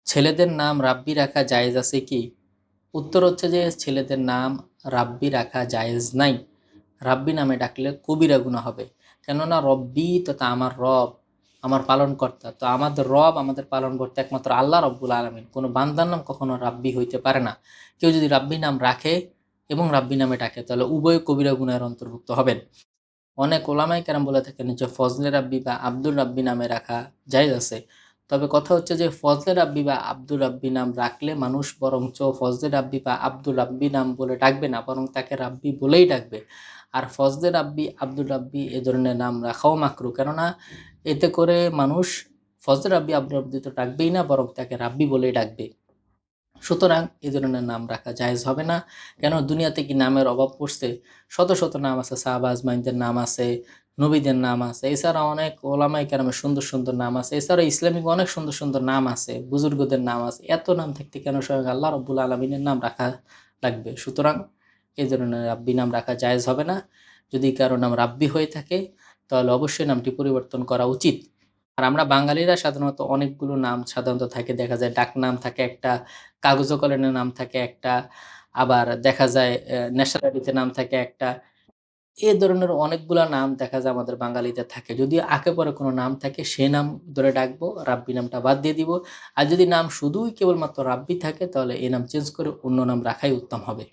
ছেলেদের নাম রাব্বি রাখা জায়েজ আছে কি? উত্তর হচ্ছে যে ছেলেদের নাম রাব্বি রাখা জায়েজ নাই। রাব্বি নামে ডাকলে কবিরা গুনাহ হবে। কেননা রব্বি তো তা আমার রব, আমার পালনকর্তা। তো আমাদের রব, আমাদের পালনকর্তা একমাত্র আল্লাহ রব্বুল আলামিন। কোনো বান্দার নাম কখনো রাব্বি হইতে পারে না। কেউ যদি রাব্বি নাম রাখে এবং রাব্বি নামে ডাকে তাহলে উভয় কবিরা গুনাহের অন্তর্ভুক্ত হবেন। অনেক ওলামায়ে কেরাম বলে থাকেন যে ফজলে রাব্বি বা আব্দুর রাব্বি নামে রাখা জায়েজ আছে। তবে কথা হচ্ছে যে ফজলে রাব্বি বা আব্দুর রাব্বি নাম রাখলে মানুষ বরঞ্চ ফজলে রাব্বি বা আব্দুর রাব্বি নাম বলে ডাকবে না, বরং তাকে রাব্বি বলেই ডাকবে। আর ফজলে রাব্বি, আব্দুর রাব্বি এ ধরনের নাম রাখাও মাকরুহ। কেননা এতে করে মানুষ ফজলে রাব্বি, আব্দুর রাব্বি তো ডাকবেই না, বরং তাকে রাব্বি বলেই ডাকবে। সুতরাং এ ধরনের নাম রাখা জায়েজ হবে না। কেন দুনিয়াতে কি নামের অভাব পড়ছে? শত শত নাম আছে, সাহাবা আজমাইনদের নাম আছে, নবীদের নাম আছে, এছাড়া অনেক ওলামায়ে কেরামের সুন্দর সুন্দর নাম আছে, এছাড়া ইসলামিক অনেক সুন্দর সুন্দর নাম আছে, বুজুর্গদের নাম আছে। এত নাম থাকতে কেন স্বয়ং আল্লাহ রব্বুল আলমিনের নাম রাখা লাগবে? সুতরাং এই ধরনের রাব্বি নাম রাখা জায়েজ হবে না। যদি কারো নাম রাব্বি হয়ে থাকে তাহলে অবশ্যই নামটি পরিবর্তন করা উচিত। আর আমরা বাঙালিরা সাধারণত অনেকগুলো নাম সাধারণত থাকে, দেখা যায় ডাকনাম থাকে একটা, কাগজে কলমে নাম থাকে একটা, আবার দেখা যায় ন্যাশনালিটিতে নাম থাকে একটা। এ ধরনের অনেকগুলা নাম দেখা যায় আমাদের বাঙালিতে থাকে। যদি আঁকে পরে কোনো নাম থাকে সে নাম ধরে ডাকবো, রাব্বি নামটা বাদ দিয়ে দিব। আর যদি নাম শুধুই কেবলমাত্র রাব্বি থাকে তাহলে এই নাম চেঞ্জ করে অন্য নাম রাখাই উত্তম হবে।